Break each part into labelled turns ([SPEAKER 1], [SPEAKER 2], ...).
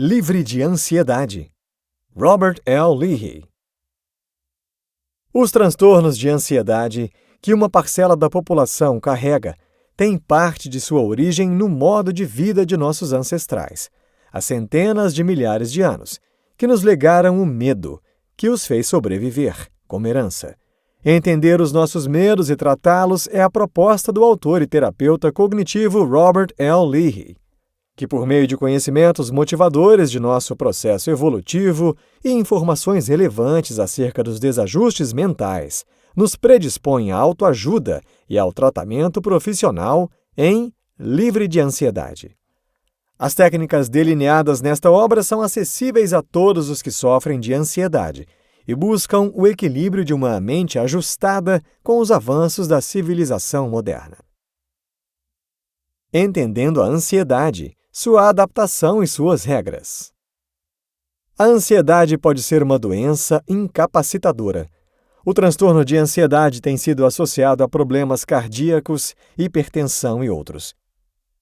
[SPEAKER 1] Livre de ansiedade. Robert L. Leahy. Os transtornos de ansiedade que uma parcela da população carrega têm parte de sua origem no modo de vida de nossos ancestrais, há centenas de milhares de anos, que nos legaram o medo, que os fez sobreviver, como herança. Entender os nossos medos e tratá-los é a proposta do autor e terapeuta cognitivo Robert L. Leahy, que por meio de conhecimentos motivadores de nosso processo evolutivo e informações relevantes acerca dos desajustes mentais, nos predispõe à autoajuda e ao tratamento profissional em Livre de Ansiedade. As técnicas delineadas nesta obra são acessíveis a todos os que sofrem de ansiedade e buscam o equilíbrio de uma mente ajustada com os avanços da civilização moderna. Entendendo a ansiedade, sua adaptação e suas regras. A ansiedade pode ser uma doença incapacitadora. O transtorno de ansiedade tem sido associado a problemas cardíacos, hipertensão e outros.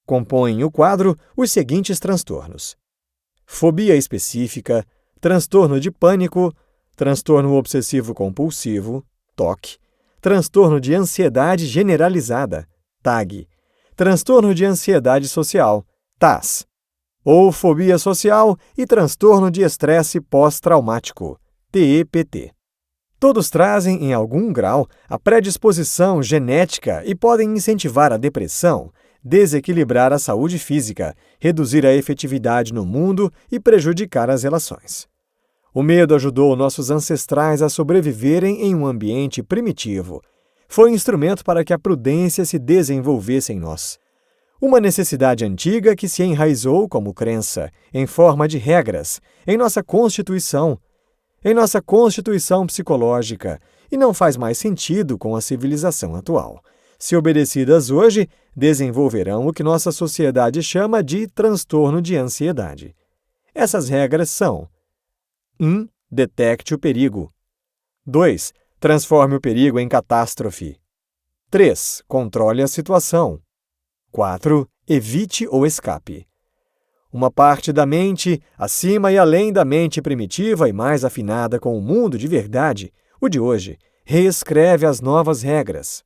[SPEAKER 1] Compõem o quadro os seguintes transtornos: fobia específica, transtorno de pânico, transtorno obsessivo-compulsivo, TOC, transtorno de ansiedade generalizada, TAG, transtorno de ansiedade social, TAS, ou fobia social e transtorno de estresse pós-traumático, TEPT. Todos trazem, em algum grau, a predisposição genética e podem incentivar a depressão, desequilibrar a saúde física, reduzir a efetividade no mundo e prejudicar as relações. O medo ajudou nossos ancestrais a sobreviverem em um ambiente primitivo. Foi instrumento para que a prudência se desenvolvesse em nós. Uma necessidade antiga que se enraizou como crença, em forma de regras, em nossa constituição psicológica, e não faz mais sentido com a civilização atual. Se obedecidas hoje, desenvolverão o que nossa sociedade chama de transtorno de ansiedade. Essas regras são: 1. Detecte o perigo. 2. Transforme o perigo em catástrofe. 3. Controle a situação. 4. Evite ou escape. Uma parte da mente, acima e além da mente primitiva e mais afinada com o mundo de verdade, o de hoje, reescreve as novas regras.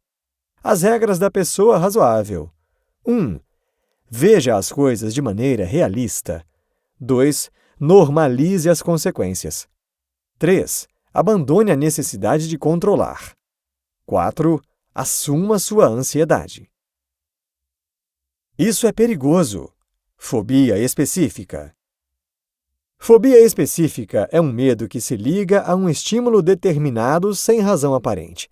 [SPEAKER 1] As regras da pessoa razoável. 1. Veja as coisas de maneira realista. 2. Normalize as consequências. 3. Abandone a necessidade de controlar. 4. Assuma sua ansiedade. Isso é perigoso. Fobia específica. Fobia específica é um medo que se liga a um estímulo determinado sem razão aparente.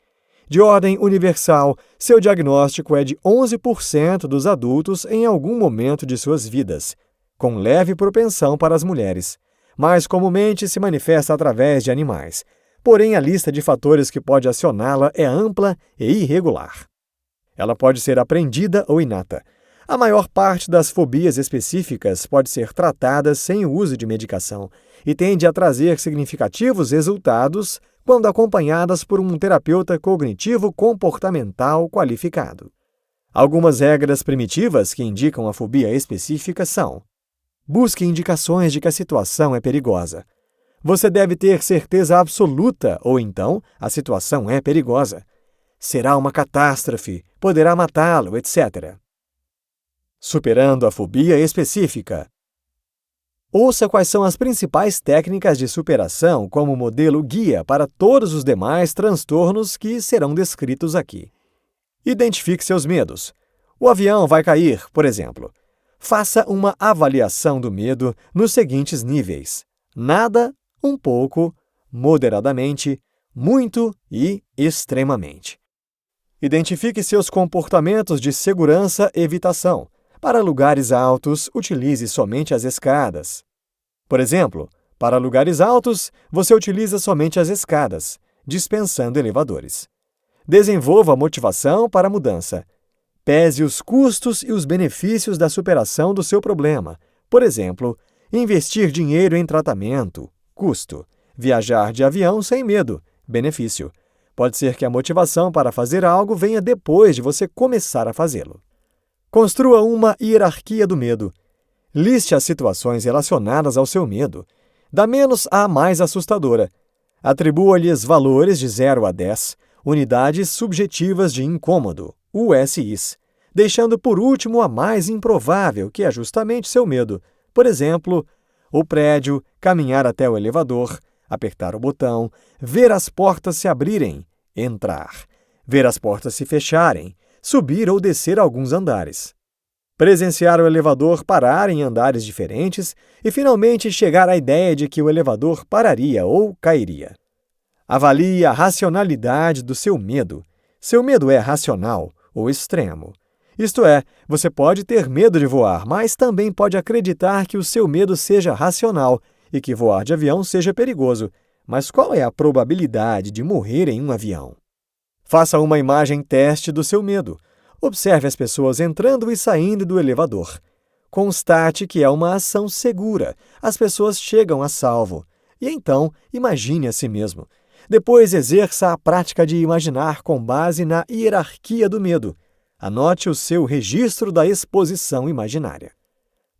[SPEAKER 1] De ordem universal, seu diagnóstico é de 11% dos adultos em algum momento de suas vidas, com leve propensão para as mulheres. Mais comumente se manifesta através de animais. Porém, a lista de fatores que pode acioná-la é ampla e irregular. Ela pode ser aprendida ou inata. A maior parte das fobias específicas pode ser tratada sem o uso de medicação e tende a trazer significativos resultados quando acompanhadas por um terapeuta cognitivo-comportamental qualificado. Algumas regras primitivas que indicam a fobia específica são: busque indicações de que a situação é perigosa. Você deve ter certeza absoluta, ou então a situação é perigosa. Será uma catástrofe, poderá matá-lo, etc. Superando a fobia específica. Ouça quais são as principais técnicas de superação como modelo guia para todos os demais transtornos que serão descritos aqui. Identifique seus medos. O avião vai cair, por exemplo. Faça uma avaliação do medo nos seguintes níveis: nada, um pouco, moderadamente, muito e extremamente. Identifique seus comportamentos de segurança e evitação. Para lugares altos, utilize somente as escadas. Por exemplo, para lugares altos, você utiliza somente as escadas, dispensando elevadores. Desenvolva a motivação para a mudança. Pese os custos e os benefícios da superação do seu problema. Por exemplo, investir dinheiro em tratamento, custo. Viajar de avião sem medo, benefício. Pode ser que a motivação para fazer algo venha depois de você começar a fazê-lo. Construa uma hierarquia do medo. Liste as situações relacionadas ao seu medo, da menos à mais assustadora. Atribua-lhes valores de 0 a 10, unidades subjetivas de incômodo, USIs, deixando por último a mais improvável, que é justamente seu medo. Por exemplo, o prédio, caminhar até o elevador, apertar o botão, ver as portas se abrirem, entrar, ver as portas se fecharem, subir ou descer alguns andares, presenciar o elevador parar em andares diferentes e, finalmente, chegar à ideia de que o elevador pararia ou cairia. Avalie a racionalidade do seu medo. Seu medo é racional ou extremo. Isto é, você pode ter medo de voar, mas também pode acreditar que o seu medo seja racional e que voar de avião seja perigoso. Mas qual é a probabilidade de morrer em um avião? Faça uma imagem teste do seu medo. Observe as pessoas entrando e saindo do elevador. Constate que é uma ação segura. As pessoas chegam a salvo. E então, imagine a si mesmo. Depois, exerça a prática de imaginar com base na hierarquia do medo. Anote o seu registro da exposição imaginária.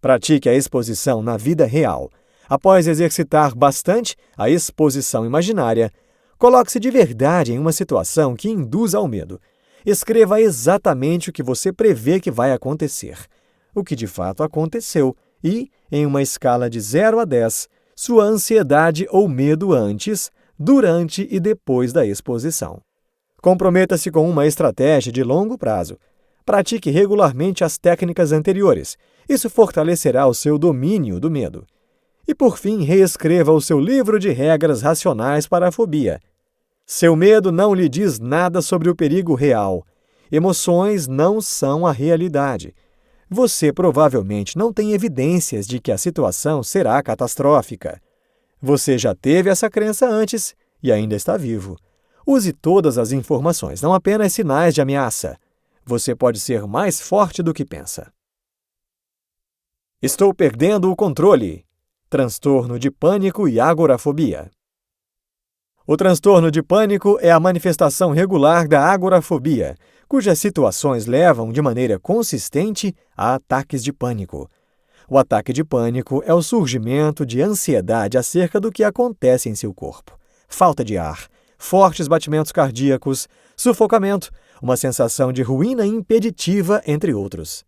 [SPEAKER 1] Pratique a exposição na vida real. Após exercitar bastante a exposição imaginária, coloque-se de verdade em uma situação que induza ao medo. Escreva exatamente o que você prevê que vai acontecer, o que de fato aconteceu e, em uma escala de 0 a 10, sua ansiedade ou medo antes, durante e depois da exposição. Comprometa-se com uma estratégia de longo prazo. Pratique regularmente as técnicas anteriores. Isso fortalecerá o seu domínio do medo. E, por fim, reescreva o seu livro de regras racionais para a fobia. Seu medo não lhe diz nada sobre o perigo real. Emoções não são a realidade. Você provavelmente não tem evidências de que a situação será catastrófica. Você já teve essa crença antes e ainda está vivo. Use todas as informações, não apenas sinais de ameaça. Você pode ser mais forte do que pensa. Estou perdendo o controle. Transtorno de pânico e agorafobia. O transtorno de pânico é a manifestação regular da agorafobia, cujas situações levam de maneira consistente a ataques de pânico. O ataque de pânico é o surgimento de ansiedade acerca do que acontece em seu corpo. Falta de ar, fortes batimentos cardíacos, sufocamento, uma sensação de ruína impeditiva, entre outros.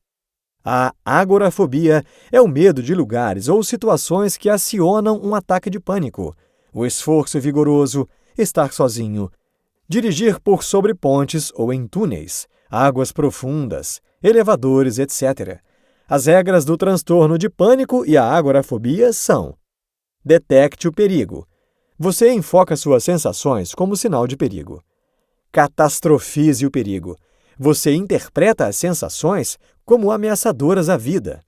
[SPEAKER 1] A agorafobia é o medo de lugares ou situações que acionam um ataque de pânico. O esforço vigoroso, estar sozinho, dirigir por sobre pontes ou em túneis, águas profundas, elevadores, etc. As regras do transtorno de pânico e a agorafobia são: detecte o perigo. Você enfoca suas sensações como sinal de perigo. Catastrofize o perigo. Você interpreta as sensações como ameaçadoras à vida.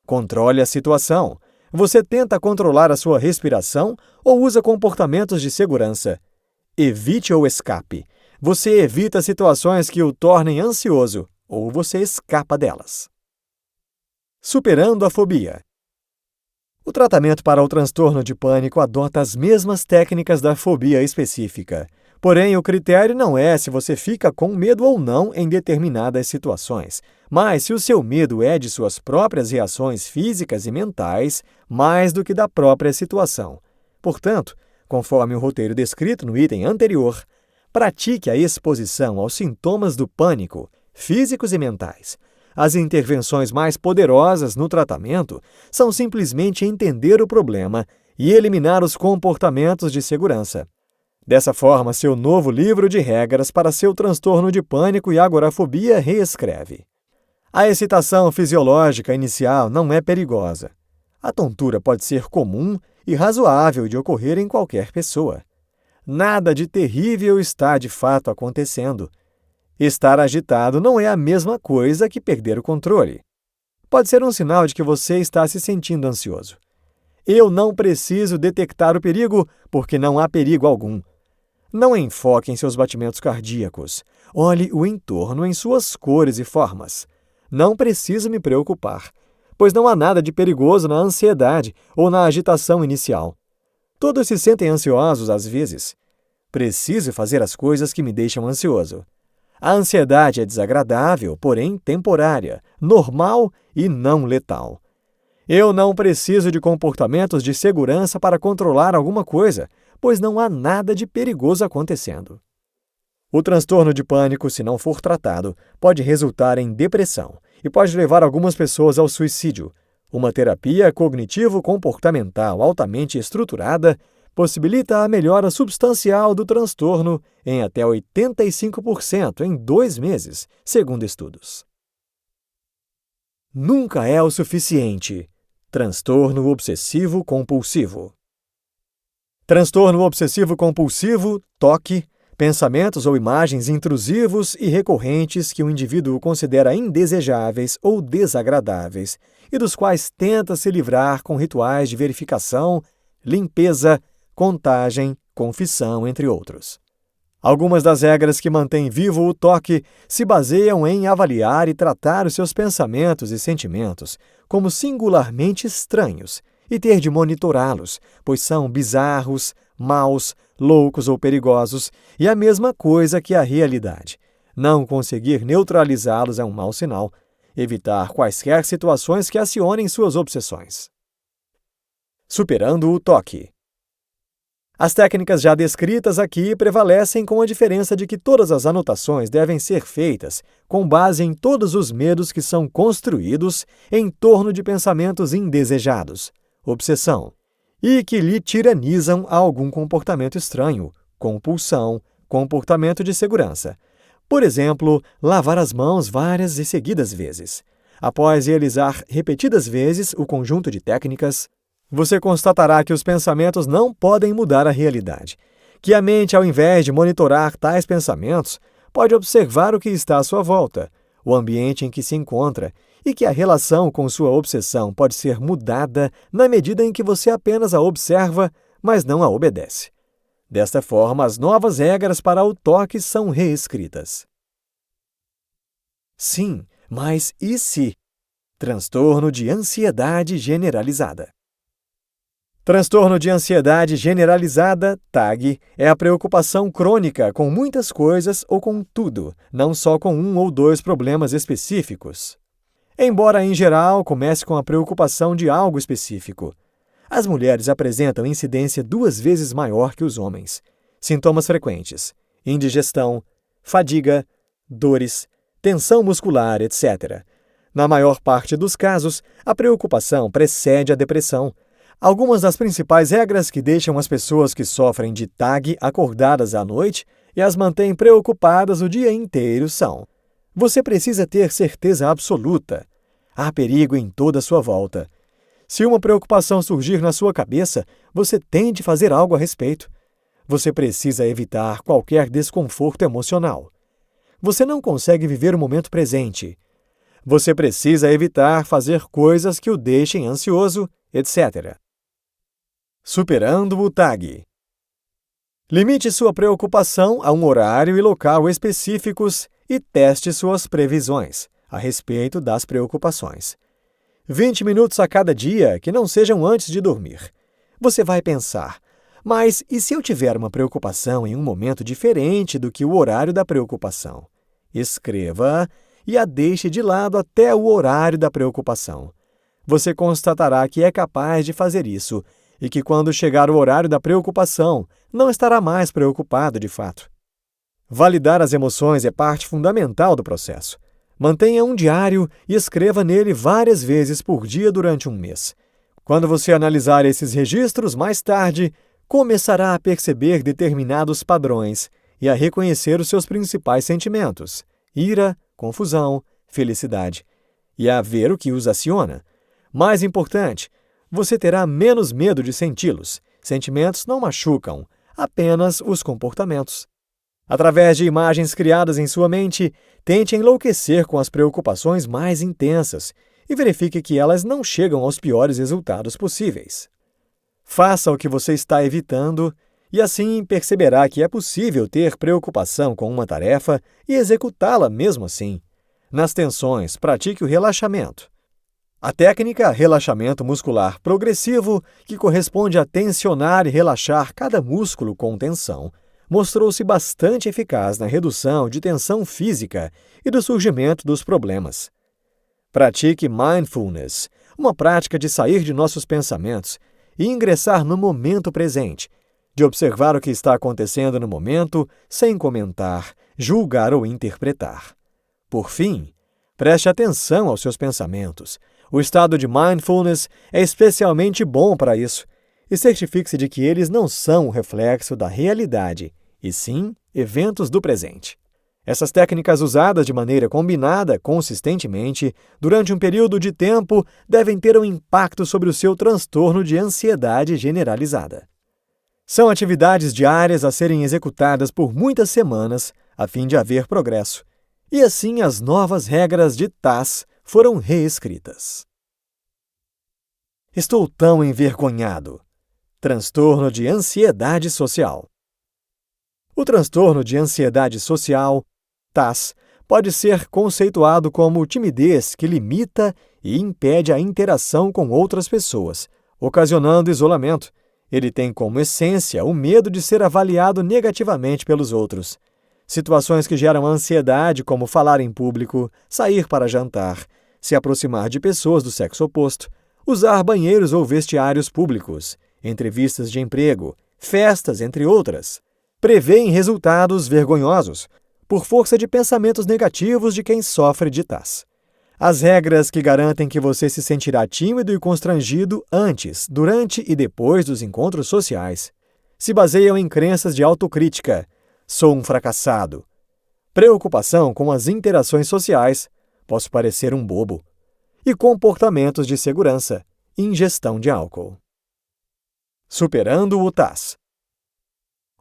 [SPEAKER 1] Controle a situação. Você tenta controlar a sua respiração ou usa comportamentos de segurança. Evite ou escape. Você evita situações que o tornem ansioso ou você escapa delas. Superando a fobia. O tratamento para o transtorno de pânico adota as mesmas técnicas da fobia específica. Porém, o critério não é se você fica com medo ou não em determinadas situações, mas se o seu medo é de suas próprias reações físicas e mentais, mais do que da própria situação. Portanto, conforme o roteiro descrito no item anterior, pratique a exposição aos sintomas do pânico, físicos e mentais. As intervenções mais poderosas no tratamento são simplesmente entender o problema e eliminar os comportamentos de segurança. Dessa forma, seu novo livro de regras para seu transtorno de pânico e agorafobia reescreve. A excitação fisiológica inicial não é perigosa. A tontura pode ser comum e razoável de ocorrer em qualquer pessoa. Nada de terrível está de fato acontecendo. Estar agitado não é a mesma coisa que perder o controle. Pode ser um sinal de que você está se sentindo ansioso. Eu não preciso detectar o perigo porque não há perigo algum. Não enfoque em seus batimentos cardíacos. Olhe o entorno em suas cores e formas. Não preciso me preocupar, pois não há nada de perigoso na ansiedade ou na agitação inicial. Todos se sentem ansiosos às vezes. Preciso fazer as coisas que me deixam ansioso. A ansiedade é desagradável, porém temporária, normal e não letal. Eu não preciso de comportamentos de segurança para controlar alguma coisa, pois não há nada de perigoso acontecendo. O transtorno de pânico, se não for tratado, pode resultar em depressão e pode levar algumas pessoas ao suicídio. Uma terapia cognitivo-comportamental altamente estruturada possibilita a melhora substancial do transtorno em até 85% em 2 meses, segundo estudos. Nunca é o suficiente. Transtorno obsessivo-compulsivo. Transtorno obsessivo-compulsivo, TOC, pensamentos ou imagens intrusivos e recorrentes que o indivíduo considera indesejáveis ou desagradáveis e dos quais tenta se livrar com rituais de verificação, limpeza, contagem, confissão, entre outros. Algumas das regras que mantêm vivo o TOC se baseiam em avaliar e tratar os seus pensamentos e sentimentos como singularmente estranhos e ter de monitorá-los, pois são bizarros, maus, loucos ou perigosos, e a mesma coisa que a realidade. Não conseguir neutralizá-los é um mau sinal. Evitar quaisquer situações que acionem suas obsessões. Superando o TOC. As técnicas já descritas aqui prevalecem com a diferença de que todas as anotações devem ser feitas com base em todos os medos que são construídos em torno de pensamentos indesejados, obsessão, e que lhe tiranizam a algum comportamento estranho, compulsão, comportamento de segurança. Por exemplo, lavar as mãos várias e seguidas vezes. Após realizar repetidas vezes o conjunto de técnicas, você constatará que os pensamentos não podem mudar a realidade, que a mente, ao invés de monitorar tais pensamentos, pode observar o que está à sua volta, o ambiente em que se encontra, e que a relação com sua obsessão pode ser mudada na medida em que você apenas a observa, mas não a obedece. Desta forma, as novas regras para o TOC são reescritas. Sim, mas e se? Transtorno de ansiedade generalizada. Transtorno de ansiedade generalizada, TAG, é a preocupação crônica com muitas coisas ou com tudo, não só com um ou dois problemas específicos. Embora, em geral, comece com a preocupação de algo específico. As mulheres apresentam incidência 2 vezes maior que os homens. Sintomas frequentes: indigestão, fadiga, dores, tensão muscular, etc. Na maior parte dos casos, a preocupação precede a depressão. Algumas das principais regras que deixam as pessoas que sofrem de TAG acordadas à noite e as mantêm preocupadas o dia inteiro são: você precisa ter certeza absoluta. Há perigo em toda a sua volta. Se uma preocupação surgir na sua cabeça, você tem de fazer algo a respeito. Você precisa evitar qualquer desconforto emocional. Você não consegue viver o momento presente. Você precisa evitar fazer coisas que o deixem ansioso, etc. Superando o TAG. Limite sua preocupação a um horário e local específicos e teste suas previsões a respeito das preocupações. 20 minutos a cada dia, que não sejam antes de dormir. Você vai pensar: mas e se eu tiver uma preocupação em um momento diferente do que o horário da preocupação? Escreva-a e a deixe de lado até o horário da preocupação. Você constatará que é capaz de fazer isso e que, quando chegar o horário da preocupação, não estará mais preocupado de fato. Validar as emoções é parte fundamental do processo. Mantenha um diário e escreva nele várias vezes por dia durante um mês. Quando você analisar esses registros mais tarde, começará a perceber determinados padrões e a reconhecer os seus principais sentimentos: ira, confusão, felicidade, e a ver o que os aciona. Mais importante, você terá menos medo de senti-los. Sentimentos não machucam, apenas os comportamentos. Através de imagens criadas em sua mente, tente enlouquecer com as preocupações mais intensas e verifique que elas não chegam aos piores resultados possíveis. Faça o que você está evitando e assim perceberá que é possível ter preocupação com uma tarefa e executá-la mesmo assim. Nas tensões, pratique o relaxamento. A técnica relaxamento muscular progressivo, que corresponde a tensionar e relaxar cada músculo com tensão, mostrou-se bastante eficaz na redução de tensão física e do surgimento dos problemas. Pratique mindfulness, uma prática de sair de nossos pensamentos e ingressar no momento presente, de observar o que está acontecendo no momento sem comentar, julgar ou interpretar. Por fim, preste atenção aos seus pensamentos. O estado de mindfulness é especialmente bom para isso, e certifique-se de que eles não são o reflexo da realidade, e sim eventos do presente. Essas técnicas usadas de maneira combinada, consistentemente, durante um período de tempo, devem ter um impacto sobre o seu transtorno de ansiedade generalizada. São atividades diárias a serem executadas por muitas semanas, a fim de haver progresso. E assim as novas regras de TAS foram reescritas. Estou tão envergonhado. Transtorno de ansiedade social. O transtorno de ansiedade social, TAS, pode ser conceituado como timidez que limita e impede a interação com outras pessoas, ocasionando isolamento. Ele tem como essência o medo de ser avaliado negativamente pelos outros. Situações que geram ansiedade, como falar em público, sair para jantar, se aproximar de pessoas do sexo oposto, usar banheiros ou vestiários públicos, entrevistas de emprego, festas, entre outras. Prevêem resultados vergonhosos, por força de pensamentos negativos de quem sofre de TAS. As regras que garantem que você se sentirá tímido e constrangido antes, durante e depois dos encontros sociais se baseiam em crenças de autocrítica. Sou um fracassado. Preocupação com as interações sociais. Posso parecer um bobo. E comportamentos de segurança. Ingestão de álcool. Superando o TAS.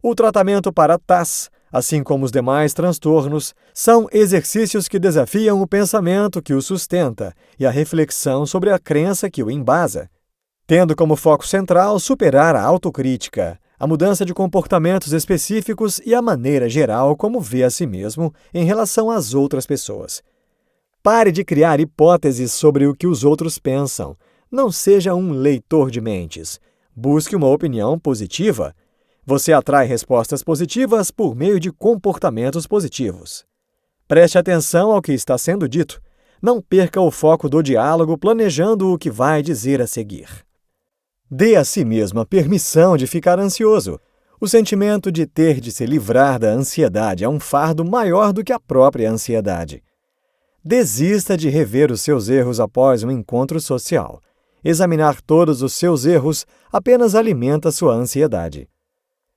[SPEAKER 1] O tratamento para TAS, assim como os demais transtornos, são exercícios que desafiam o pensamento que o sustenta e a reflexão sobre a crença que o embasa, tendo como foco central superar a autocrítica, a mudança de comportamentos específicos e a maneira geral como vê a si mesmo em relação às outras pessoas. Pare de criar hipóteses sobre o que os outros pensam. Não seja um leitor de mentes. Busque uma opinião positiva. Você atrai respostas positivas por meio de comportamentos positivos. Preste atenção ao que está sendo dito. Não perca o foco do diálogo planejando o que vai dizer a seguir. Dê a si mesmo a permissão de ficar ansioso. O sentimento de ter de se livrar da ansiedade é um fardo maior do que a própria ansiedade. Desista de rever os seus erros após um encontro social. Examinar todos os seus erros apenas alimenta sua ansiedade.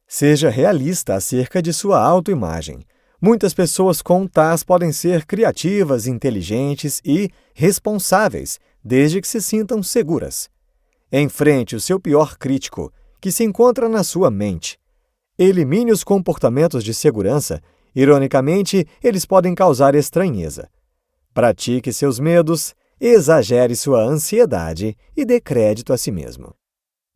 [SPEAKER 1] Seja realista acerca de sua autoimagem. Muitas pessoas com TAS podem ser criativas, inteligentes e responsáveis, desde que se sintam seguras. Enfrente o seu pior crítico, que se encontra na sua mente. Elimine os comportamentos de segurança. Ironicamente, eles podem causar estranheza. Pratique seus medos, exagere sua ansiedade e dê crédito a si mesmo.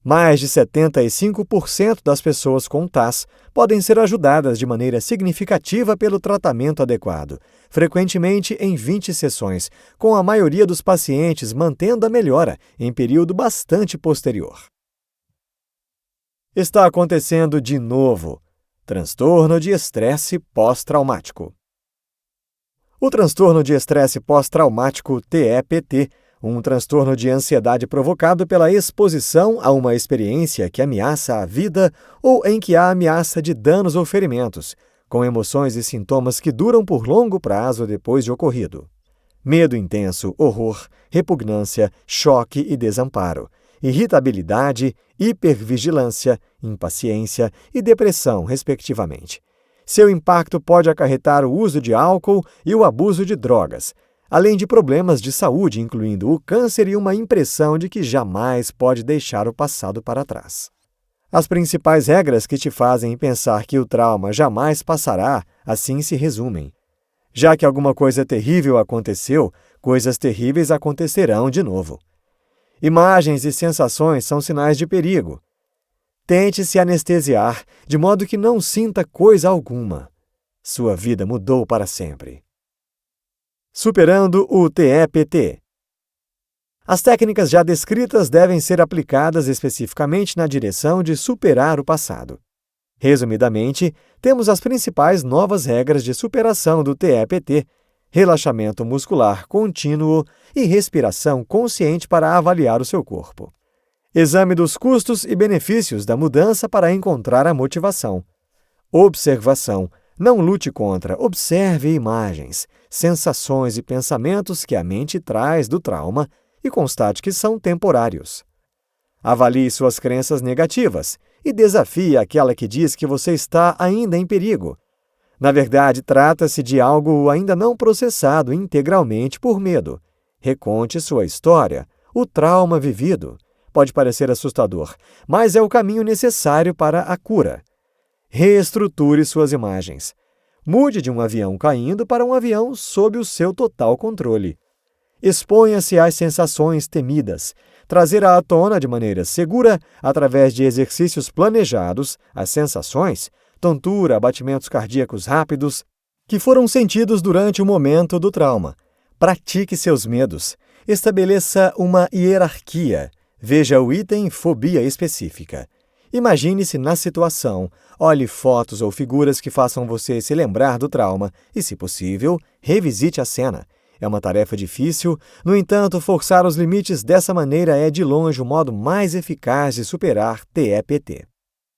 [SPEAKER 1] Mais de 75% das pessoas com TAS podem ser ajudadas de maneira significativa pelo tratamento adequado, frequentemente em 20 sessões, com a maioria dos pacientes mantendo a melhora em período bastante posterior. Está acontecendo de novo. Transtorno de estresse pós-traumático. O transtorno de estresse pós-traumático TEPT, um transtorno de ansiedade provocado pela exposição a uma experiência que ameaça a vida ou em que há ameaça de danos ou ferimentos, com emoções e sintomas que duram por longo prazo depois de ocorrido. Medo intenso, horror, repugnância, choque e desamparo, irritabilidade, hipervigilância, impaciência e depressão, respectivamente. Seu impacto pode acarretar o uso de álcool e o abuso de drogas, além de problemas de saúde, incluindo o câncer e uma impressão de que jamais pode deixar o passado para trás. As principais regras que te fazem pensar que o trauma jamais passará, assim se resumem. Já que alguma coisa terrível aconteceu, coisas terríveis acontecerão de novo. Imagens e sensações são sinais de perigo. Tente se anestesiar, de modo que não sinta coisa alguma. Sua vida mudou para sempre. Superando o TEPT. As técnicas já descritas devem ser aplicadas especificamente na direção de superar o passado. Resumidamente, temos as principais novas regras de superação do TEPT. relaxamento muscular contínuo e respiração consciente para avaliar o seu corpo. Exame dos custos e benefícios da mudança para encontrar a motivação. Observação. Não lute contra, observe imagens, sensações e pensamentos que a mente traz do trauma e constate que são temporários. Avalie suas crenças negativas e desafie aquela que diz que você está ainda em perigo. Na verdade, trata-se de algo ainda não processado integralmente por medo. Reconte sua história, o trauma vivido. Pode parecer assustador, mas é o caminho necessário para a cura. Reestruture suas imagens. Mude de um avião caindo para um avião sob o seu total controle. Exponha-se às sensações temidas. Trazer à tona de maneira segura, através de exercícios planejados, as sensações, tontura, batimentos cardíacos rápidos, que foram sentidos durante o momento do trauma. Pratique seus medos. Estabeleça uma hierarquia. Veja o item fobia específica. Imagine-se na situação, olhe fotos ou figuras que façam você se lembrar do trauma e, se possível, revisite a cena. É uma tarefa difícil, no entanto, forçar os limites dessa maneira é de longe o modo mais eficaz de superar TEPT.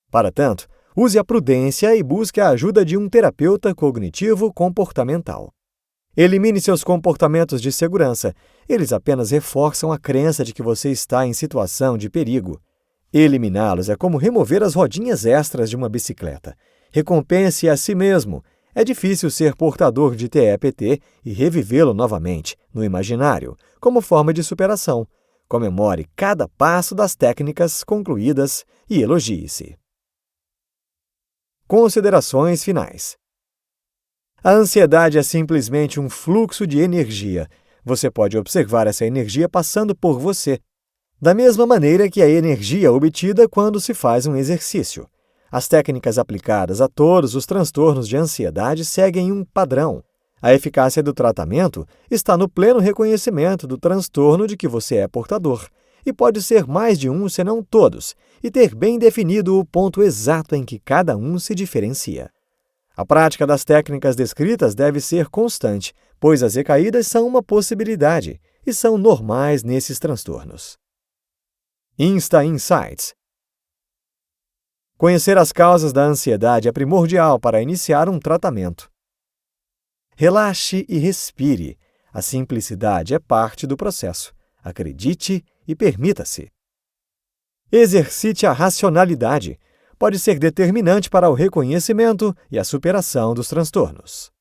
[SPEAKER 1] Para tanto, use a prudência e busque a ajuda de um terapeuta cognitivo-comportamental. Elimine seus comportamentos de segurança. Eles apenas reforçam a crença de que você está em situação de perigo. Eliminá-los é como remover as rodinhas extras de uma bicicleta. Recompense a si mesmo. É difícil ser portador de TEPT e revivê-lo novamente, no imaginário, como forma de superação. Comemore cada passo das técnicas concluídas e elogie-se. Considerações finais. A ansiedade é simplesmente um fluxo de energia. Você pode observar essa energia passando por você, da mesma maneira que a energia obtida quando se faz um exercício. As técnicas aplicadas a todos os transtornos de ansiedade seguem um padrão. A eficácia do tratamento está no pleno reconhecimento do transtorno de que você é portador, e pode ser mais de um, senão todos, e ter bem definido o ponto exato em que cada um se diferencia. A prática das técnicas descritas deve ser constante, pois as recaídas são uma possibilidade e são normais nesses transtornos. Insta Insights. Conhecer as causas da ansiedade é primordial para iniciar um tratamento. Relaxe e respire. A simplicidade é parte do processo. Acredite e permita-se. Exercite a racionalidade. Pode ser determinante para o reconhecimento e a superação dos transtornos.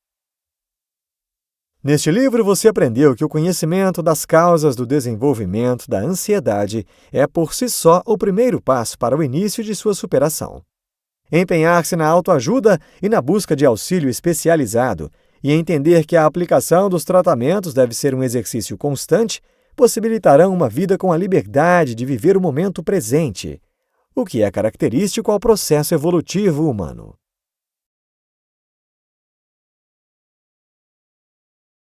[SPEAKER 1] Neste livro, você aprendeu que o conhecimento das causas do desenvolvimento da ansiedade é, por si só, o primeiro passo para o início de sua superação. Empenhar-se na autoajuda e na busca de auxílio especializado e entender que a aplicação dos tratamentos deve ser um exercício constante possibilitarão uma vida com a liberdade de viver o momento presente, o que é característico ao processo evolutivo humano.